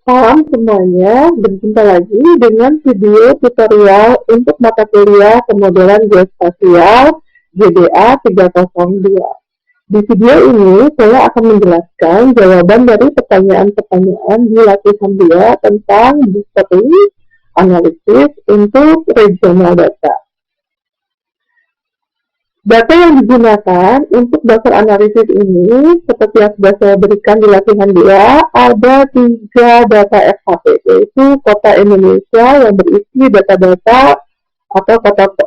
Salam semuanya, berjumpa lagi dengan video tutorial untuk mata kuliah pemodelan geospasial GDA 302. Di video ini, saya akan menjelaskan jawaban dari pertanyaan-pertanyaan di latihan 2 tentang buffering analisis untuk regional data. Data yang digunakan untuk dasar analisis ini, seperti yang sudah saya berikan di latihan 2, ada 3 data SHP, yaitu kota Indonesia yang berisi data-data atau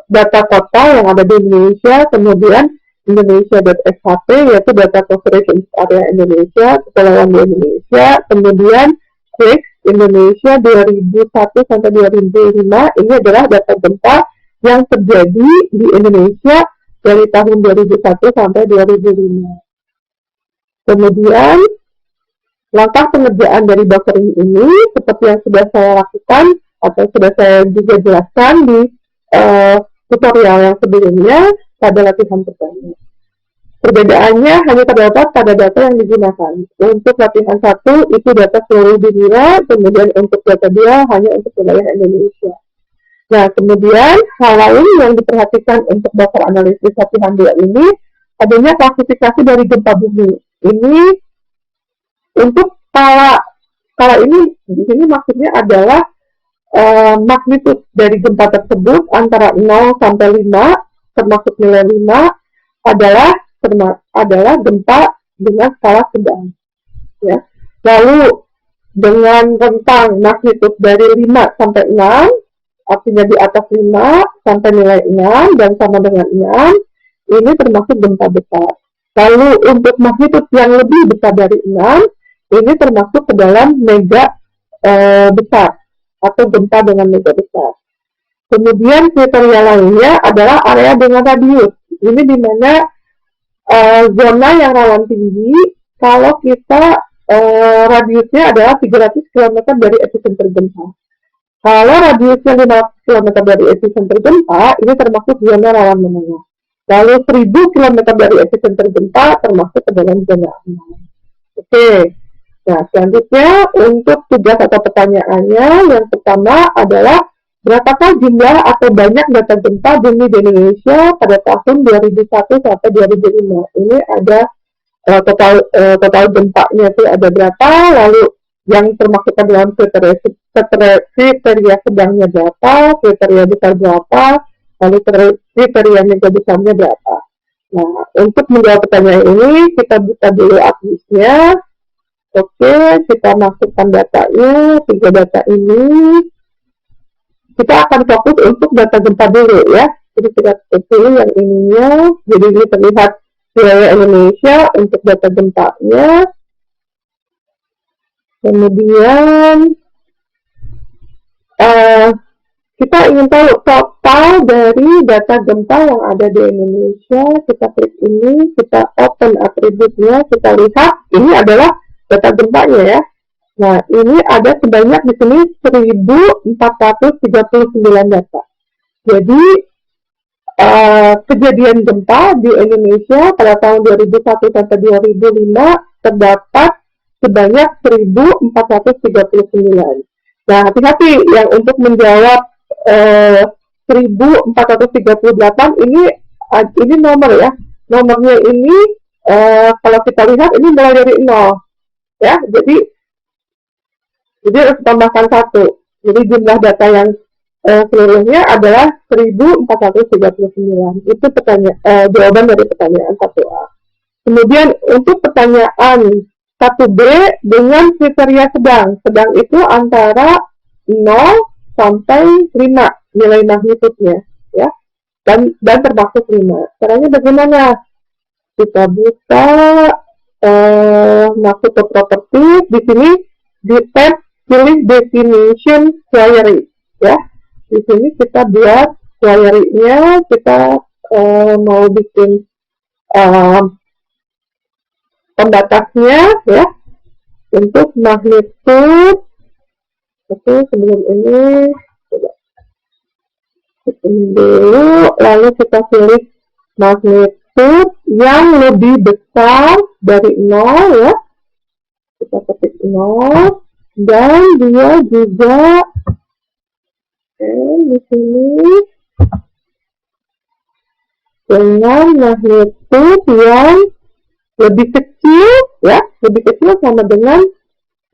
data kota yang ada di Indonesia, kemudian Indonesia.SHP, yaitu data coverage area Indonesia, kepulauan di Indonesia, kemudian Quick Indonesia 2001 sampai 2005, ini adalah data gempa yang terjadi di Indonesia dari tahun 2001 sampai 2005. Kemudian, langkah pengerjaan dari buffering ini, seperti yang sudah saya lakukan, atau sudah saya juga jelaskan di tutorial yang sebelumnya, pada latihan pertama. Perbedaannya hanya terdapat pada data yang digunakan. Untuk latihan 1, itu data seluruh dunia, kemudian untuk data 2, hanya untuk wilayah Indonesia. Nah, kemudian hal lain yang diperhatikan untuk dasar analisis latihan 2 ini adanya klasifikasi dari gempa bumi. Ini untuk skala ini di sini maksudnya adalah magnitudo dari gempa tersebut antara 0 sampai 5, termasuk nilai 5 adalah gempa dengan skala sedang. Ya. Lalu dengan rentang magnitudo dari 5 sampai 6, artinya di atas 5 sampai nilai 6 dan sama dengan 6, ini termasuk gempa besar. Lalu untuk magnitudo yang lebih besar dari 6, ini termasuk ke dalam mega besar atau gempa dengan mega besar. Kemudian kriteria lainnya adalah area dengan radius. Ini dimana zona yang rawan tinggi kalau kita radiusnya adalah 300 km dari epicenter gempa. Kalau radiusnya 500 km dari epicenter gempa, ini termasuk zona rawan menengah. Lalu 1000 km dari epicenter gempa termasuk ke dalam zona aman. Oke. Nah, selanjutnya untuk tugas atau pertanyaannya, yang pertama adalah berapakah jumlah atau banyak data gempa bumi di Indonesia pada tahun 2001 sampai 2005? Ini ada total gempanya itu ada berapa, lalu yang termasukkan dalam kriteria sedangnya berapa, kriteria besar berapa, lalu kriteria mega besarnya berapa. Nah, untuk menjawab pertanyaan ini, kita buka dulu atlasnya. Oke, kita masukkan datanya, 3 data ini. Kita akan fokus untuk data gempa dulu ya. Jadi kita pilih yang ininya, jadi ini terlihat wilayah Indonesia untuk data gempanya. Kemudian kita ingin tahu total dari data gempa yang ada di Indonesia. Kita klik ini, kita open atributnya, kita lihat ini adalah data gempanya ya. Nah, ini ada sebanyak di sini 1439 data. Jadi kejadian gempa di Indonesia pada tahun 2001 sampai 2005 terdapat sebanyak 1439. Nah, hati-hati yang untuk menjawab 1438 ini nomor ya. Nomornya ini kalau kita lihat ini mulai dari 0 ya. Jadi harus tambahkan 1. Jadi jumlah data yang seluruhnya adalah 1439. Itu jawaban dari pertanyaan 1A. Kemudian untuk pertanyaan 1B dengan kriteria sedang. Sedang itu antara 0 sampai 5 nilai magnitudenya ya. Dan termasuk 5. Caranya bagaimana? Kita buka masuk ke properties, di sini di tab pilih definition query ya. Di sini kita buat query-nya, kita mau bikin pembatasnya ya untuk magnitude. Oke, sebelum ini coba dulu, lalu kita pilih magnitude yang lebih besar dari 0 ya. Kita ketik 0. dan dia juga di sini dengan magnitudo yang lebih kecil, ya, lebih kecil sama dengan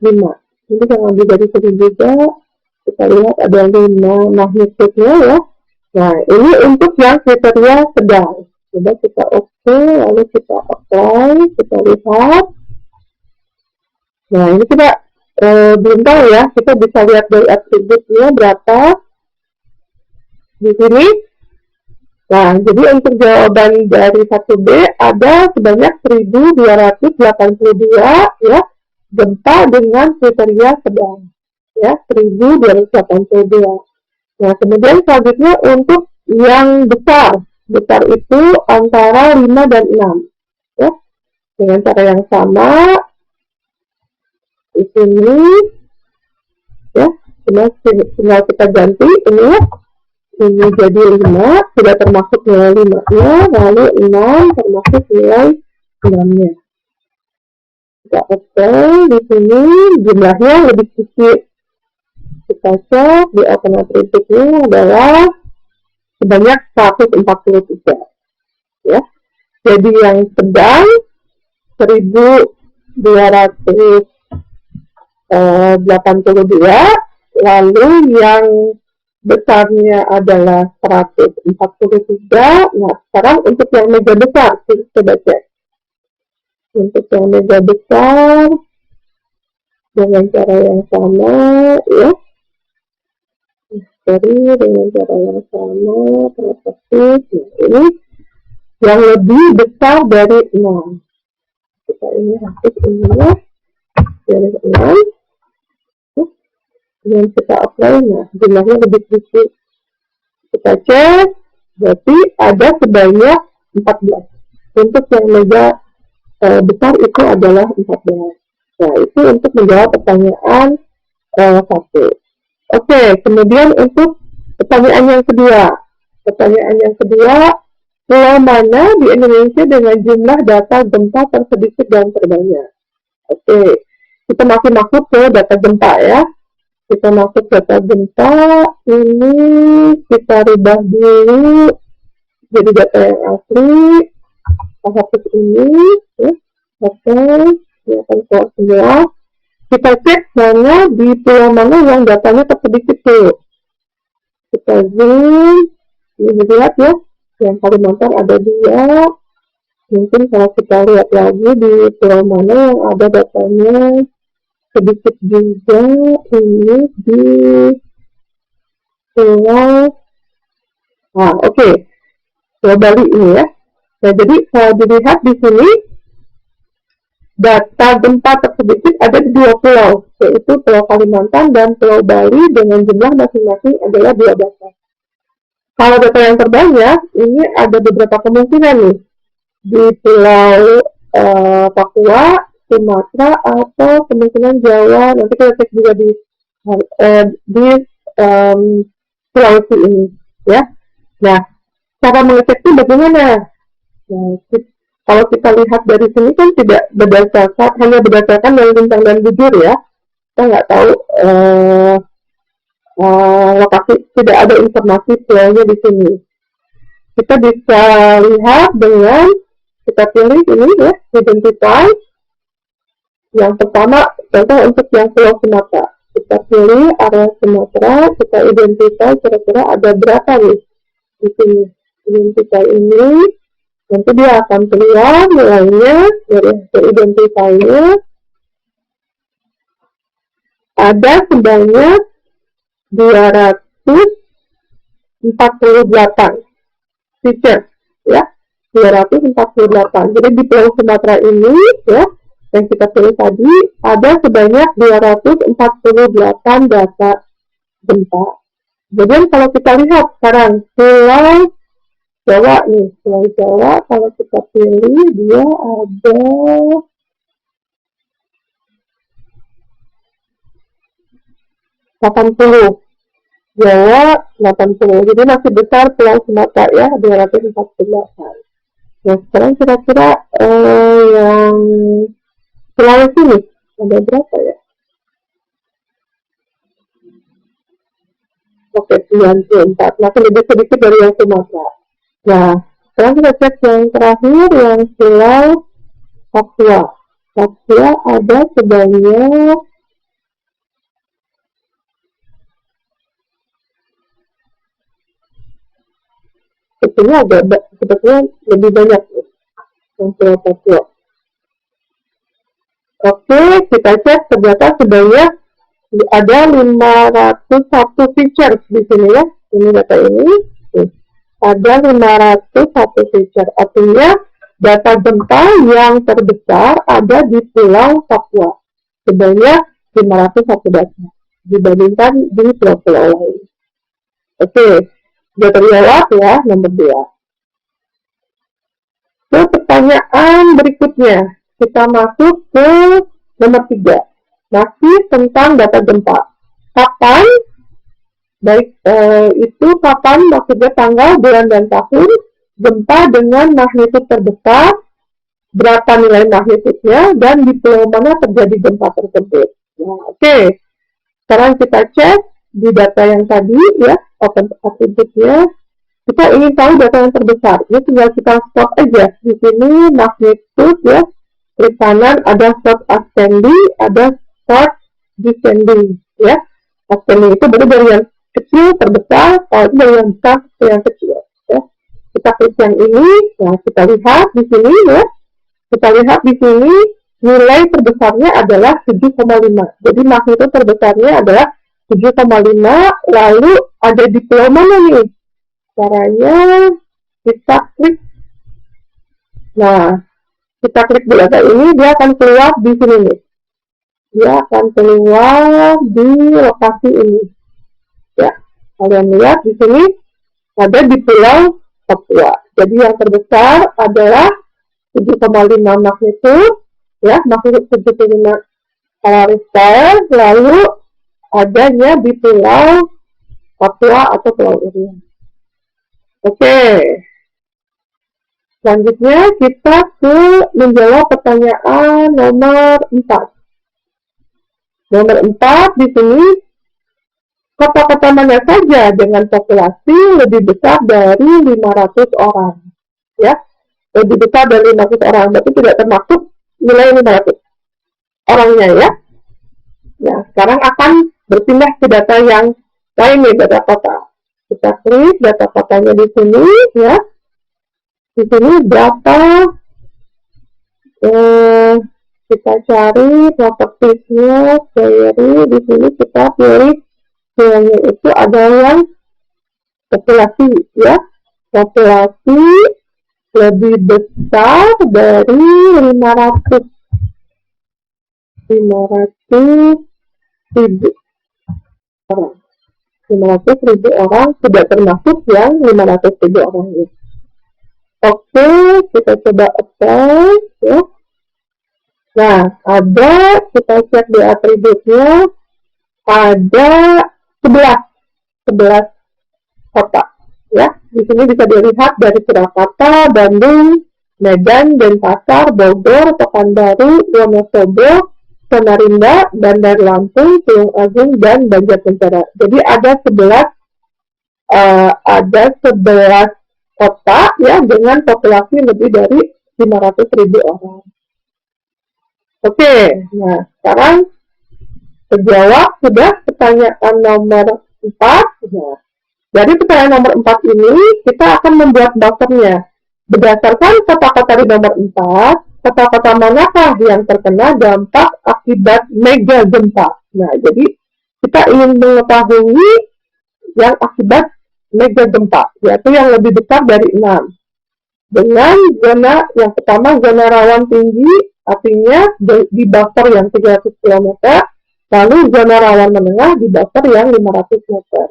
5. Jadi jangan juga di sini juga kita lihat ada 5 magnitudenya, ya. Nah, ini untuk yang kriteria sedang. Coba kita oke, lalu kita apply, kita lihat. Nah, ini kita belum tahu, ya, kita bisa lihat dari atributnya berapa di sini. Nah, jadi untuk jawaban dari 1B ada sebanyak 1282, ya, gempa dengan kriteria sedang, ya, 1282. Nah, kemudian selanjutnya untuk yang besar itu antara 5 dan 6, ya, dengan cara yang sama di sini, ya, tinggal kita ganti ini, ya. Ini jadi 5, sudah termasuk nilai 5-nya, lalu 6 termasuk nilai 6-nya. Kita apply di sini, jumlahnya lebih sedikit. Kita cek di open attribute-nya adalah sebanyak 143. Ya. Jadi yang sedang 1282, lalu yang besarnya adalah 143. Nah, sekarang untuk yang mega besar, kita cek. Untuk yang mega besar, dengan cara yang sama, ya. Jadi, dengan cara yang sama, perspektif. Nah, ini yang lebih besar dari 6. Kita ini hapus ini, ya. Dari 6. Dan kita apply, nah, jumlahnya lebih sedikit. Kita cek, berarti ada sebanyak 14. Untuk yang mega besar itu adalah 14. Nah, itu untuk menjawab pertanyaan 1. Oke, kemudian untuk pertanyaan yang kedua. Pertanyaan yang kedua, pulau mana di Indonesia dengan jumlah data gempa tersedikit dan terbanyak? Oke, kita masih masuk ke data gempa, ya. Kita masuk data gempa, ini kita rubah dulu jadi data yang asli. Kita hapus ini, ya. Oke, ini akan keluar semua. Kita cek mana di pulau mana yang datanya tersedikit tuh. Kita zoom, ini lihat, ya, yang Kalimantan ada 2. Mungkin kalau kita lihat lagi di pulau mana yang ada datanya sedikit juga, ini di pulau, nah, oke, Pulau Bali ini, ya. Nah, jadi kalau dilihat di sini data gempa tersedikit ada di 2 pulau, yaitu Pulau Kalimantan dan Pulau Bali dengan jumlah masing-masing adalah 2 data. Kalau data yang terbanyak, ini ada beberapa kemungkinan nih, di Pulau Papua, Sumatera, atau kemungkinan Jawa. Nanti kita cek juga di Sulawesi ini, ya. Nah, cara mengeceknya bagaimana? Nah, kalau kita lihat dari sini kan tidak berdasarkan, hanya berdasarkan yang bintang dan bujur, ya. Kita nggak tahu lokasi, tidak ada informasi pulaunya di sini. Kita bisa lihat dengan kita pilih ini, ya, identify. Yang pertama, contoh untuk yang Pulau Sumatera. Kita pilih area Sumatera, kita identify kira-kira ada berapa nih di sini. Identify ini, nanti dia akan keluar nilainya dari hasil identify-nya. Ada sebanyak 248 feature, ya, 248. Jadi di Pulau Sumatera ini, ya, yang kita pilih tadi, ada sebanyak 248 data gempa. Jadi kalau kita lihat sekarang Pulau Jawa nih, Pulau Jawa, kalau kita pilih dia ada 80. Jawa 80. Jadi masih besar Pulau Sumatera, ya, 248. Nah, sekarang kira-kira yang Sulawesi nih ada berapa, ya? Oke, 94. Masih lebih sedikit dari yang Sumatera. Nah, sekarang kita cek yang terakhir, yang Pulau Papua. Papua ada sebanyak sebetulnya lebih banyak yang Pulau Papua. Oke, kita cek ternyata sebanyak ada 501 features di sini ya. Ini data ini. Ada 501 feature. Artinya data gempa yang terbesar ada di Pulau Papua. Sebanyak 501 data dibandingkan di pulau-pulau lain. Oke, sudah terjawab ya, nomor 2. Ke pertanyaan berikutnya, kita masuk ke nomor 3. Masih tentang data gempa. Kapan? Baik, itu kapan, maksudnya tanggal, bulan, dan tahun gempa dengan magnitudo terbesar, berapa nilai magnitudenya, dan di pulau mana terjadi gempa tersebut. Nah, oke. Sekarang kita cek di data yang tadi ya, open atributnya. Kita ingin tahu data yang terbesar. Ini tinggal kita stop aja. Di sini magnitude ya. Klik kanan ada stop ascending, ada stop descending ya. Ascending itu berarti dari yang kecil terbesar, kalau itu dari yang besar ke yang kecil ya. Kita klik yang ini, nah kita lihat di sini ya. Kita lihat di sini nilai terbesarnya adalah 7,5. Jadi magnitudo terbesarnya adalah 7,5. Lalu ada di pulau mana nih? Caranya kita klik. Nah, kita klik di data ini, dia akan keluar di sini nih. Dia akan keluar di lokasi ini. Ya, kalian lihat di sini ada di Pulau Papua. Jadi yang terbesar adalah 7,5 magnitudo, ya, magnitudo 7,5 skala Richter. Lalu adanya di Pulau Papua atau Pulau Irian. Oke. Selanjutnya kita ke menjawab pertanyaan nomor 4. Nomor 4 di sini, kota-kota mana saja dengan populasi lebih besar dari 500 orang? Ya, lebih besar dari 500 orang, berarti tidak termasuk nilai 500 orangnya ya. Nah, sekarang akan berpindah ke data yang lain nih, data kota. Kita klik data kotanya di sini ya. Di sini data kita cari propertiesnya, query. Di sini kita pilih yang itu ada yang populasi ya. Populasi lebih besar dari 500 ribu orang. 500 ribu orang tidak termasuk yang 500 ribu orang ini. Oke, kita coba apply ya. Nah, ada, kita cek di atributnya, ada 11 kota ya. Di sini bisa dilihat dari Surakarta, Bandung, Medan, Denpasar, Bogor, Pekanbaru, Wonosobo, Samarinda, Bandar Lampung, Tulung Agung, dan Banjarnegara. Jadi ada 11 kota ya dengan populasi lebih dari 500 ribu orang. Oke, nah sekarang terjawab sudah pertanyaan nomor 4. Nah, dari pertanyaan nomor 4 ini kita akan membuat buffernya. Berdasarkan kota-kota di nomor 4, kota-kota manakah yang terkena dampak akibat mega gempa? Nah, jadi kita ingin mengetahui yang akibat mega gempa, yaitu yang lebih besar dari 6. Dengan zona yang pertama, zona rawan tinggi, artinya di buffer yang 300 km, lalu zona rawan menengah di buffer yang 500 meter.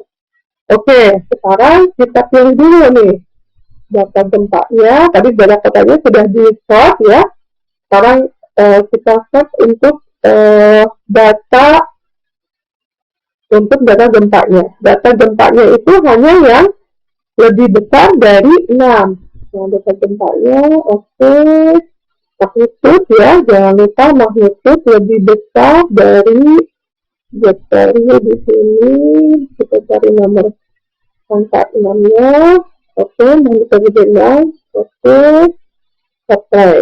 Oke, sekarang kita pilih dulu nih data gempanya. Tadi data kotanya sudah di-sort ya. Sekarang kita sort untuk data gempanya. Data gempanya itu hanya yang lebih besar dari 6. Nah, data gempanya, oke. Magnitude ya, jangan lupa magnitude lebih besar dari Vektornya di sini kita cari nomor angka 6-nya. Oke, kita dengan oke, apply.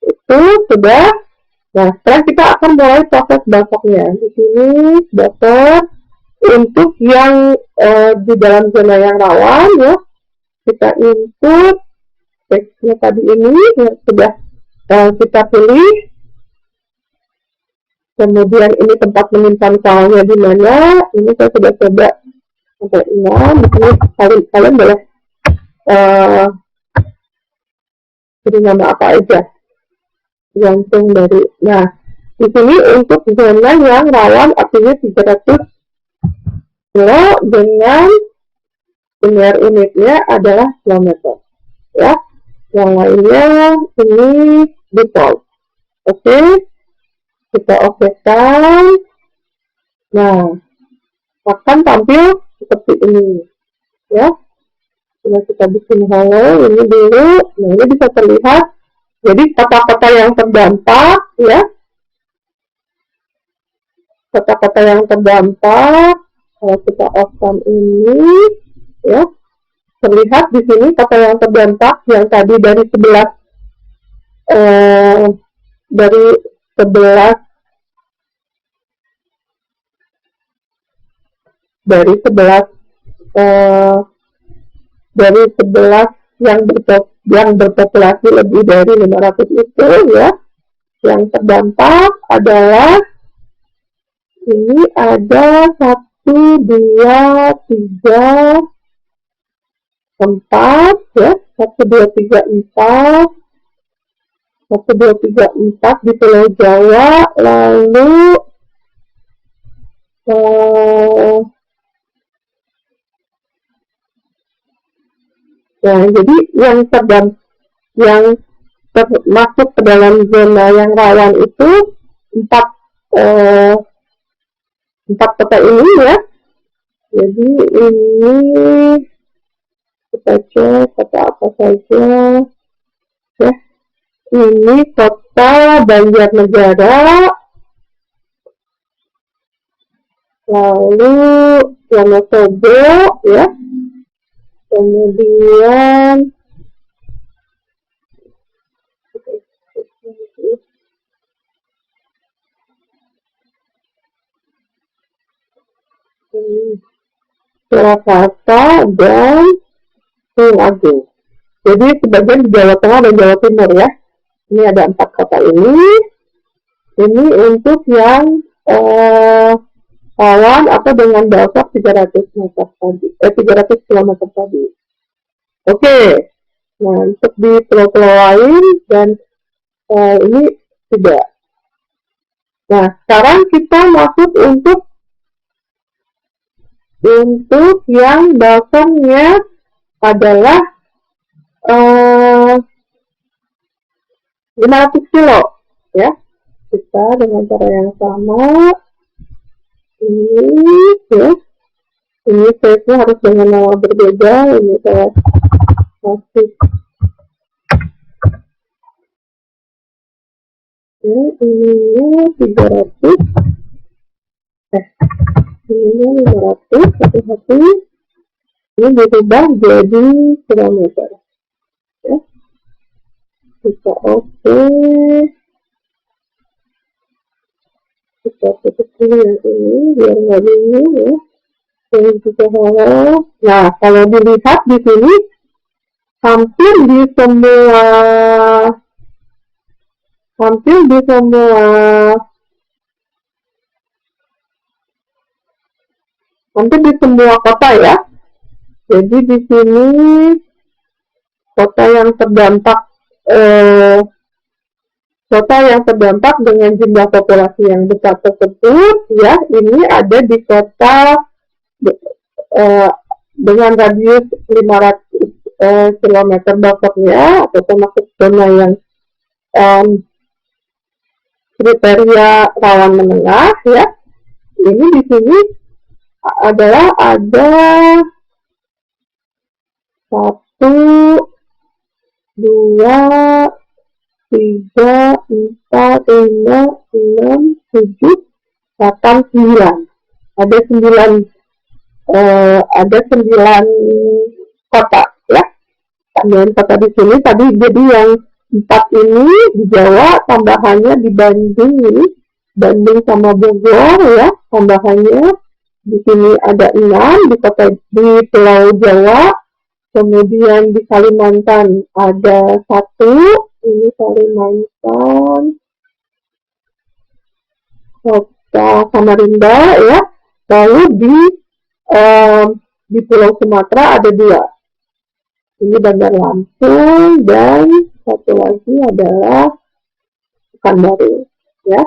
Itu sudah. Nah, sekarang kita akan mulai proses basoknya. Di sini basok untuk yang di dalam zona yang rawan ya, kita input teksnya tadi ini yang sudah kita pilih. Kemudian ini tempat menyimpan filenya di mana. Ini saya sudah coba sampai 6. Di sini kalian boleh beri nama apa aja langsung dari. Nah, di sini untuk zona yang rawan artinya 300 kilo dengan linear unitnya adalah kilometer ya. Yang lainnya ini default. Oke, kita okekan. Nah, akan tampil seperti ini ya. Kita bikin hello ini dulu. Nah, ini bisa terlihat. Jadi kata-kata yang terdampak ya, kata-kata yang terdampak kalau kita off-kan ini ya, terlihat di sini kata yang terdampak yang tadi dari 11 dari 11 dari 11 dari 11 yang berpopulasi lebih dari 500 itu ya, yang terdampak adalah ini ada 1, 2, 3, 4 ya, 1, 2, 3, 4 1, 2, 3, 4 di Pulau Jawa. Lalu nah, jadi yang termasuk ke dalam zona yang rawan itu 4 kota ini ya. Jadi ini kita cek kota apa saja ya. Ini kota Banjarnegara, lalu Wonosobo ya, kemudian Surakarta dan Tulungagung. Jadi sebagian di Jawa Tengah dan Jawa Timur ya. Ini ada 4 kota ini. Ini untuk yang rawan atau dengan dasar 300 meter tadi, 300 km tadi. Oke. Nah, untuk di pulau-pulau lain dan ini tidak. Nah, sekarang kita masuk untuk yang dasarnya adalah 500 kilo ya. Kita dengan cara yang sama ini ya, ini save-nya harus dengan nama berbeda. Ini saya kasih ini 300 ini 500 hati-hati, ini berubah jadi kilometer ya. Kita oke, kita tutup dulu yang ini biar nggak bingung ya. Ini juga halo. Nah, kalau dilihat di sini hampir di semua kota ya. Jadi di sini kota yang terdampak dengan jumlah populasi yang besar tersebut ya, ini ada di kota dengan radius 500 km basoknya atau termasuk zona yang kriteria rawan menengah ya. Ini di sini adalah ada 1, 2, 3, 4, 5, 6, 7, Selatan 9. Ada 9 kota ya. 9 kota di sini tadi, jadi yang 4 ini di Jawa, tambahannya di Bandung ini, Bandung sama Bogor ya, tambahannya di sini ada 6 di Pulau Jawa. Kemudian di Kalimantan ada 1, ini Kalimantan, Kota Samarinda ya. Lalu di Pulau Sumatera ada 2. Ini Bandar Lampung dan satu lagi adalah Pekanbaru ya.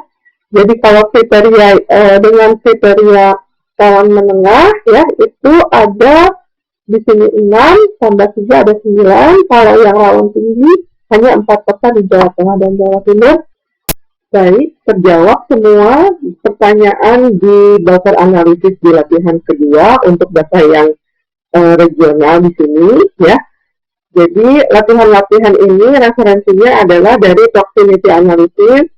Jadi kalau kriteria dengan kriteria rawan menengah ya, itu ada di sini 6 tambah 3 ada 9. Kalau yang rawan tinggi hanya 4 kota di Jawa Tengah dan Jawa Timur. Baik, terjawab semua pertanyaan di buffer analisis di latihan kedua untuk data yang regional di sini ya. Jadi latihan-latihan ini referensinya adalah dari proximity analysis.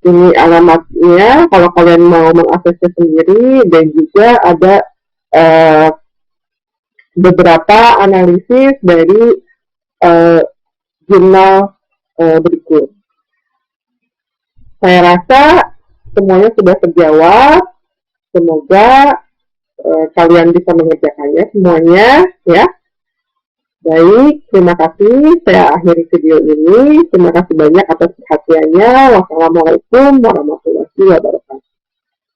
Ini alamatnya kalau kalian mau mengaksesnya sendiri, dan juga ada beberapa analisis dari jurnal berikut. Saya rasa semuanya sudah terjawab. Semoga kalian bisa mengerjakannya semuanya ya. Baik, terima kasih. Saya akhiri video ini. Terima kasih banyak atas perhatiannya. Wassalamualaikum warahmatullahi wabarakatuh.